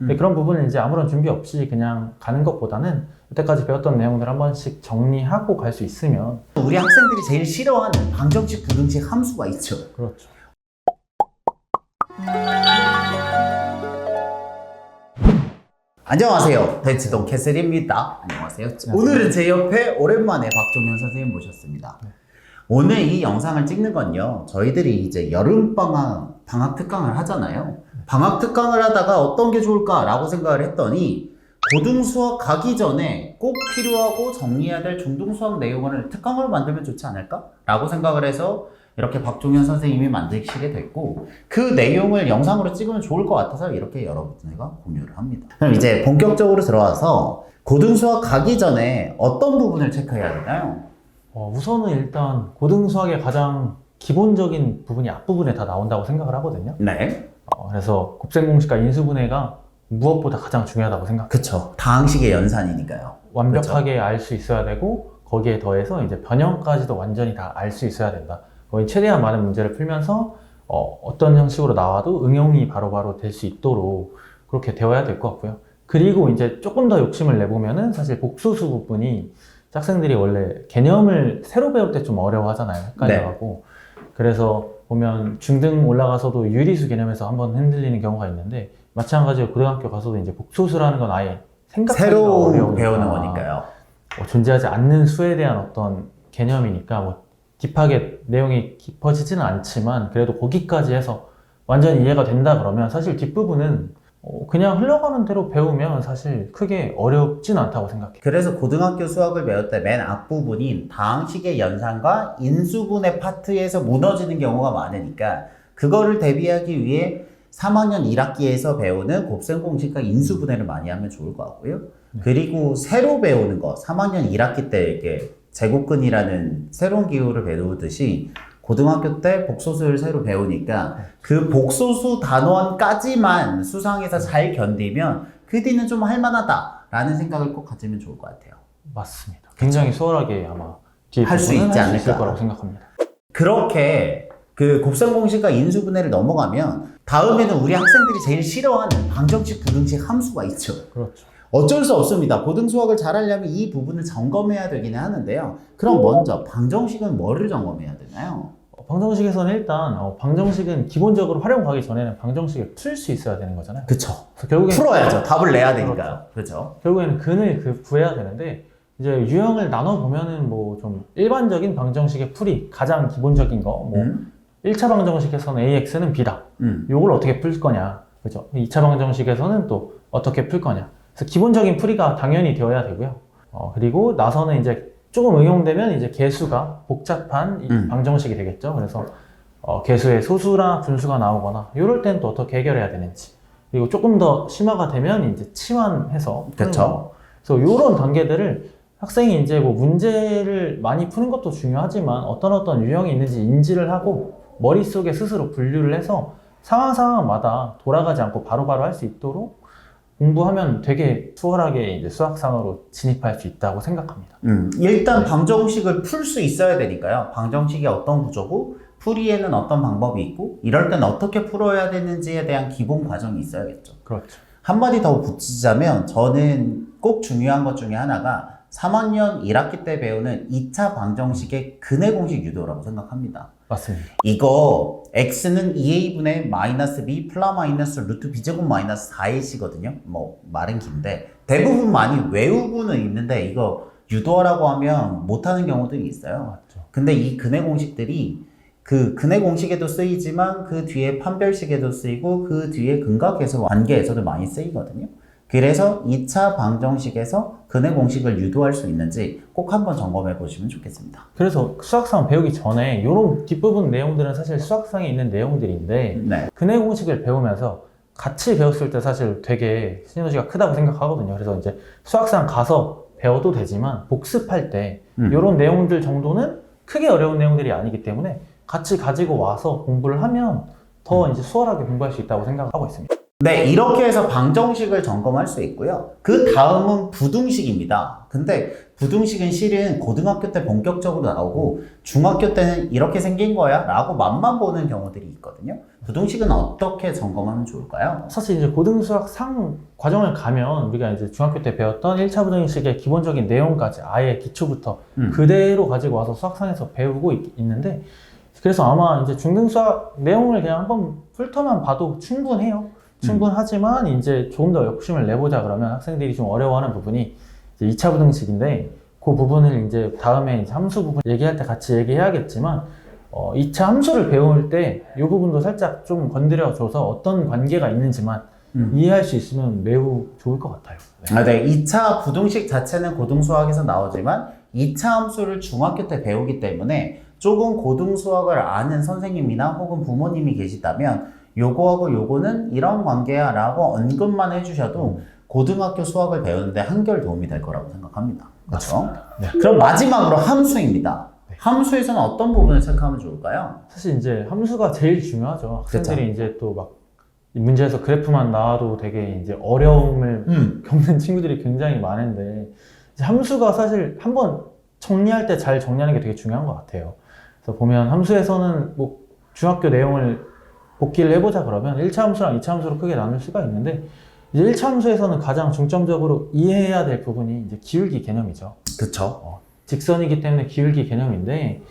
근데 그런 부분은 이제 아무런 준비 없이 그냥 가는 것보다는 여태까지 배웠던 내용들 한 번씩 정리하고 갈 수 있으면. 우리 학생들이 제일 싫어하는 방정식, 부등식 함수가 있죠. 그렇죠. 안녕하세요. 대치동 캐슬입니다. 안녕하세요. 오늘은 제 옆에 오랜만에 박종현 선생님 모셨습니다. 오늘 이 영상을 찍는 건요, 저희들이 이제 여름방학 특강을 하잖아요. 방학 특강을 하다가 어떤 게 좋을까라고 생각을 했더니 고등수학 가기 전에 꼭 필요하고 정리해야 될 중등수학 내용을 특강으로 만들면 좋지 않을까? 라고 생각을 해서 이렇게 박종현 선생님이 만드시게 됐고, 그 내용을 영상으로 찍으면 좋을 것 같아서 이렇게 여러분들과 공유를 합니다. 그럼 이제 본격적으로 들어와서 고등수학 가기 전에 어떤 부분을 체크해야 되나요? 우선은 일단 고등수학의 가장 기본적인 부분이 앞부분에 다 나온다고 생각을 하거든요. 네. 그래서 곱셈공식과 인수분해가 무엇보다 가장 중요하다고 생각해요. 그쵸. 다항식의 연산이니까요. 완벽하게 알 수 있어야 되고, 거기에 더해서 이제 변형까지도 완전히 다 알 수 있어야 된다. 거의 최대한 많은 문제를 풀면서 어떤 형식으로 나와도 응용이 바로바로 될 수 있도록 그렇게 되어야 될 것 같고요. 그리고 이제 조금 더 욕심을 내보면은 사실 복소수 부분이 학생들이 원래 개념을 새로 배울 때 좀 어려워하잖아요. 헷갈려가고. 그래서 보면 중등 올라가서도 유리수 개념에서 한번 흔들리는 경우가 있는데, 마찬가지로 고등학교 가서도 이제 복소수라는 건 아예 생각하기가 새로 어려우니까, 배우는 거니까요. 존재하지 않는 수에 대한 어떤 개념이니까 뭐 딥하게 내용이 깊어지지는 않지만 그래도 거기까지 해서 완전히 이해가 된다 그러면 사실 뒷부분은 그냥 흘러가는 대로 배우면 사실 크게 어렵진 않다고 생각해요. 그래서 고등학교 수학을 배울 때 맨 앞부분인 다항식의 연산과 인수분해 파트에서 무너지는 경우가 많으니까, 그거를 대비하기 위해 3학년 1학기에서 배우는 곱셈공식과 인수분해를 많이 하면 좋을 것 같고요. 그리고 새로 배우는 거, 3학년 1학기 때 이렇게 제곱근이라는 새로운 기호를 배우듯이 고등학교 때 복소수를 새로 배우니까 그 복소수 단원까지만 수상해서 잘 견디면 그 뒤는 좀 할만하다라는 생각을 꼭 가지면 좋을 것 같아요. 맞습니다. 굉장히 수월하게 아마 뒤에 할 수 부분은 있지 할수 있을 않을까. 거라고 생각합니다. 그렇게 그 곱셈공식과 인수분해를 넘어가면 다음에는 우리 학생들이 제일 싫어하는 방정식, 부등식 함수가 있죠. 그렇죠. 어쩔 수 없습니다. 고등수학을 잘하려면 이 부분을 점검해야 되기는 하는데요. 그럼 먼저 방정식은 뭐를 점검해야 되나요? 방정식에서는 일단 방정식은 기본적으로 활용 가기 전에는 방정식을 풀 수 있어야 되는 거잖아요. 그쵸. 그래서 결국엔 풀어야죠. 답을 내야 되니까요. 그렇죠. 결국에는 근을 구해야 되는데, 이제 유형을 나눠 보면은 뭐 좀 일반적인 방정식의 풀이 가장 기본적인 거, 뭐 1차 방정식에서는 AX는 B다. 요걸 어떻게 풀 거냐. 그죠? 2차 방정식에서는 또 어떻게 풀 거냐. 그래서 기본적인 풀이가 당연히 되어야 되고요. 그리고 나서는 이제 조금 응용되면 이제 개수가 복잡한 방정식이 되겠죠. 그래서 개수의 소수나 분수가 나오거나 이럴 때는 또 어떻게 해결해야 되는지, 그리고 조금 더 심화가 되면 이제 치환해서 푸는 거. 그래서 이런 단계들을 학생이 이제 뭐 문제를 많이 푸는 것도 중요하지만 어떤 유형이 있는지 인지를 하고 머릿속에 스스로 분류를 해서 상황마다 돌아가지 않고 바로바로 할 수 있도록 공부하면 되게 수월하게 이제 수학상으로 진입할 수 있다고 생각합니다. 일단 방정식을 풀 수 있어야 되니까요. 방정식이 어떤 구조고 풀이에는 어떤 방법이 있고 이럴 땐 어떻게 풀어야 되는지에 대한 기본 과정이 있어야겠죠. 그렇죠. 한마디 더 붙이자면 저는 꼭 중요한 것 중에 하나가 3학년 1학기 때 배우는 2차 방정식의 근의 공식 유도라고 생각합니다. 맞습니다. 이거 x는 2a분의 마이너스 b 플라 마이너스 루트 b제곱 마이너스 4ac거든요. 뭐 말은 긴데 대부분 많이 외우고는 있는데 이거 유도하라고 하면 못하는 경우들이 있어요. 맞죠. 근데 이 근의 공식들이 그 근의 공식에도 쓰이지만 그 뒤에 판별식에도 쓰이고 그 뒤에 근각에서 관계에서도 많이 쓰이거든요. 그래서 2차 방정식에서 근의 공식을 유도할 수 있는지 꼭 한번 점검해 보시면 좋겠습니다. 그래서 수학상 배우기 전에 이런 뒷부분 내용들은 사실 수학상에 있는 내용들인데, 네. 근의 공식을 배우면서 같이 배웠을 때 사실 되게 시너지가 크다고 생각하거든요. 그래서 이제 수학상 가서 배워도 되지만 복습할 때 이런 내용들 정도는 크게 어려운 내용들이 아니기 때문에 같이 가지고 와서 공부를 하면 더 이제 수월하게 공부할 수 있다고 생각하고 있습니다. 네, 이렇게 해서 방정식을 점검할 수 있고요. 그 다음은 부등식입니다. 근데 부등식은 실은 고등학교 때 본격적으로 나오고 중학교 때는 이렇게 생긴 거야 라고 맛만 보는 경우들이 있거든요. 부등식은 어떻게 점검하면 좋을까요? 사실 이제 고등수학 상 과정을 가면 우리가 이제 중학교 때 배웠던 1차 부등식의 기본적인 내용까지 아예 기초부터 그대로 가지고 와서 수학상에서 배우고 있는데, 그래서 아마 이제 중등수학 내용을 그냥 한번 훑어만 봐도 충분해요. 충분하지만 이제 조금 더 욕심을 내보자 그러면 학생들이 좀 어려워하는 부분이 이제 2차 부등식인데, 그 부분을 이제 다음에 이제 함수 부분 얘기할 때 같이 얘기해야겠지만 2차 함수를 배울 때 이 부분도 살짝 좀 건드려줘서 어떤 관계가 있는지만 이해할 수 있으면 매우 좋을 것 같아요. 네. 네, 2차 부등식 자체는 고등수학에서 나오지만 2차 함수를 중학교 때 배우기 때문에 조금 고등수학을 아는 선생님이나 혹은 부모님이 계시다면 요거하고 요거는 이런 관계야 라고 언급만 해주셔도 고등학교 수학을 배우는데 한결 도움이 될 거라고 생각합니다. 그렇죠? 네. 그럼 마지막으로 함수입니다. 함수에서는 어떤 부분을 체크하면 좋을까요? 사실 이제 함수가 제일 중요하죠. 학생들이 그쵸. 이제 또 막 문제에서 그래프만 나와도 되게 이제 어려움을 겪는 친구들이 굉장히 많은데, 이제 함수가 사실 한번 정리할 때 잘 정리하는 게 되게 중요한 것 같아요. 그래서 보면 함수에서는 뭐 중학교 내용을 복기를 해보자 그러면 1차 함수랑 2차 함수로 크게 나눌 수가 있는데, 이제 1차 함수에서는 가장 중점적으로 이해해야 될 부분이 이제 기울기 개념이죠. 그쵸. 직선이기 때문에 기울기 개념인데,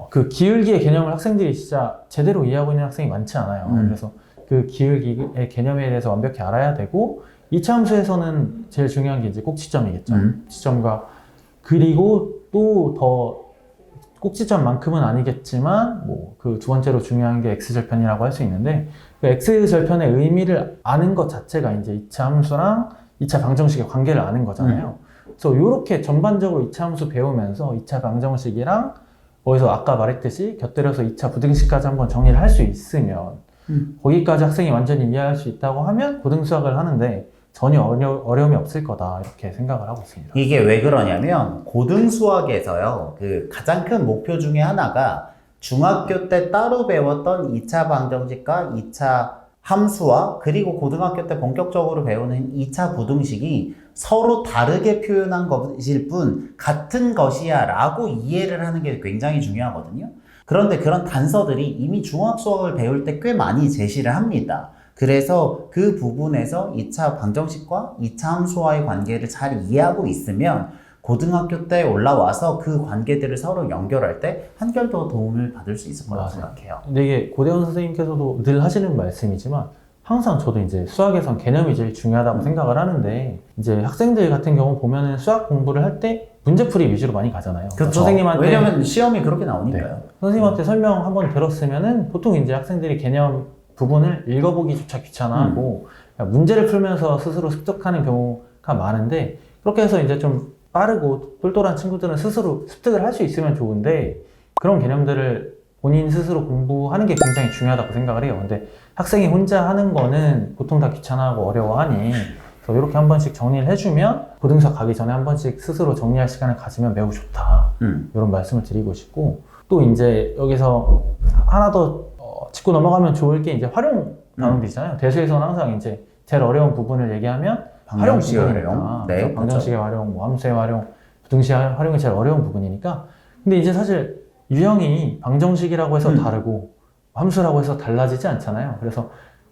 그 기울기의 개념을 학생들이 진짜 제대로 이해하고 있는 학생이 많지 않아요. 그래서 그 기울기의 개념에 대해서 완벽히 알아야 되고, 2차 함수에서는 제일 중요한 게 이제 꼭지점이겠죠. 꼭지점과, 그리고 또 더 꼭지점만큼은 아니겠지만 뭐 그 두 번째로 중요한 게 x절편이라고 할 수 있는데, 그 x절편의 의미를 아는 것 자체가 이제 2차 함수랑 2차 방정식의 관계를 아는 거잖아요. 그래서 이렇게 전반적으로 2차 함수 배우면서 2차 방정식이랑 거기서 아까 말했듯이 곁들여서 2차 부등식까지 한번 정리를 할 수 있으면 거기까지 학생이 완전히 이해할 수 있다고 하면 고등수학을 하는데 전혀 어려움이 없을 거다, 이렇게 생각을 하고 있습니다. 이게 왜 그러냐면 고등수학에서요, 그 가장 큰 목표 중에 하나가 중학교 때 따로 배웠던 2차 방정식과 2차 함수와 그리고 고등학교 때 본격적으로 배우는 2차 부등식이 서로 다르게 표현한 것일 뿐 같은 것이야 라고 이해를 하는 게 굉장히 중요하거든요. 그런데 그런 단서들이 이미 중학 수학을 배울 때 꽤 많이 제시를 합니다. 그래서 그 부분에서 2차 방정식과 2차 함수와의 관계를 잘 이해하고 있으면 고등학교 때 올라와서 그 관계들을 서로 연결할 때 한결 더 도움을 받을 수 있을 거라고 생각해요. 근데 이게 고대원 선생님께서도 늘 하시는 말씀이지만 항상 저도 이제 수학에선 개념이 제일 중요하다고 생각을 하는데, 이제 학생들 같은 경우 보면은 수학 공부를 할 때 문제풀이 위주로 많이 가잖아요. 그렇죠. 선생님한테, 왜냐면 시험이 그렇게 나오니까요. 네. 선생님한테 설명 한번 들었으면은 보통 이제 학생들이 개념 부분을 읽어보기조차 귀찮아하고 문제를 풀면서 스스로 습득하는 경우가 많은데, 그렇게 해서 이제 좀 빠르고 똘똘한 친구들은 스스로 습득을 할 수 있으면 좋은데, 그런 개념들을 본인 스스로 공부하는 게 굉장히 중요하다고 생각을 해요. 근데 학생이 혼자 하는 거는 보통 다 귀찮아하고 어려워하니, 그래서 이렇게 한 번씩 정리를 해주면 고등수학 가기 전에 한 번씩 스스로 정리할 시간을 가지면 매우 좋다, 이런 말씀을 드리고 싶고, 또 이제 여기서 하나 더 짚고 넘어가면 좋을 게 이제 활용 단원들이잖아요. 대수에서는 항상 이제 제일 어려운 부분을 얘기하면 활용 부분이니까, 네, 방정식의 활용, 뭐 함수의 활용, 부등식의 활용이 제일 어려운 부분이니까. 근데 이제 사실 유형이 방정식이라고 해서 다르고 함수라고 해서 달라지지 않잖아요. 그래서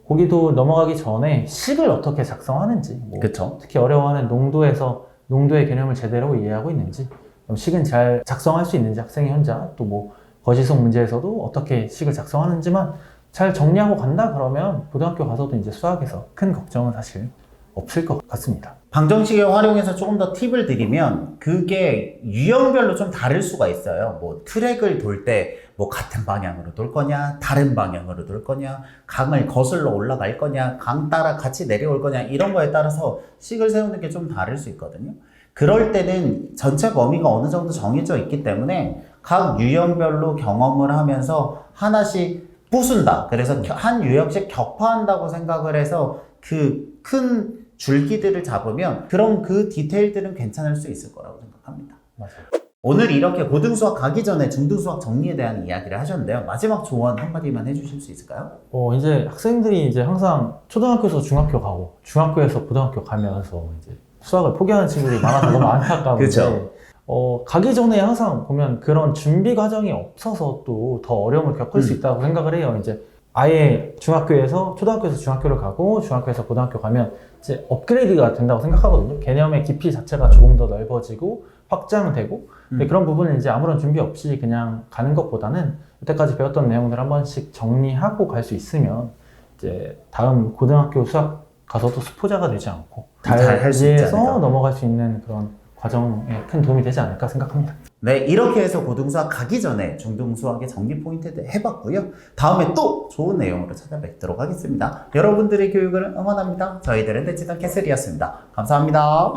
거기도 넘어가기 전에 식을 어떻게 작성하는지, 뭐 그쵸. 특히 어려워하는 농도에서 농도의 개념을 제대로 이해하고 있는지, 그럼 식은 잘 작성할 수 있는지, 학생이 혼자 또 뭐 거시성 문제에서도 어떻게 식을 작성하는지만 잘 정리하고 간다 그러면 고등학교 가서도 이제 수학에서 큰 걱정은 사실 없을 것 같습니다. 방정식을 활용해서 조금 더 팁을 드리면 그게 유형별로 좀 다를 수가 있어요. 뭐 트랙을 돌 때 뭐 같은 방향으로 돌 거냐, 다른 방향으로 돌 거냐, 강을 거슬러 올라갈 거냐, 강 따라 같이 내려올 거냐, 이런 거에 따라서 식을 세우는 게 좀 다를 수 있거든요. 그럴 때는 전체 범위가 어느 정도 정해져 있기 때문에 각 유형별로 경험을 하면서 하나씩 부순다. 그래서 한 유형씩 격파한다고 생각을 해서 그 큰 줄기들을 잡으면 그럼 그 디테일들은 괜찮을 수 있을 거라고 생각합니다. 맞아요. 오늘 이렇게 고등수학 가기 전에 중등수학 정리에 대한 이야기를 하셨는데요. 마지막 조언 한마디만 해주실 수 있을까요? 이제 학생들이 이제 항상 초등학교에서 중학교 가고 중학교에서 고등학교 가면서 이제 수학을 포기하는 친구들이 많아서 너무 안타까운데 그쵸. 가기 전에 항상 보면 그런 준비 과정이 없어서 또 더 어려움을 겪을 수 있다고 생각을 해요. 이제 아예 중학교에서 초등학교에서 중학교를 가고 중학교에서 고등학교 가면 이제 업그레이드가 된다고 생각하거든요. 개념의 깊이 자체가 조금 더 넓어지고 확장되고 근데 그런 부분은 이제 아무런 준비 없이 그냥 가는 것보다는 여태까지 배웠던 내용들 한 번씩 정리하고 갈 수 있으면 이제 다음 고등학교 수학 가서도 수포자가 되지 않고 잘 할수 있지 달리에서 않을까. 넘어갈 수 있는 그런 과정에 큰 도움이 되지 않을까 생각합니다. 네, 이렇게 해서 고등수학 가기 전에 중등수학의 정리 포인트들 해봤고요. 다음에 또 좋은 내용으로 찾아뵙도록 하겠습니다. 여러분들의 교육을 응원합니다. 저희들은 대치동 캐슬이었습니다. 감사합니다.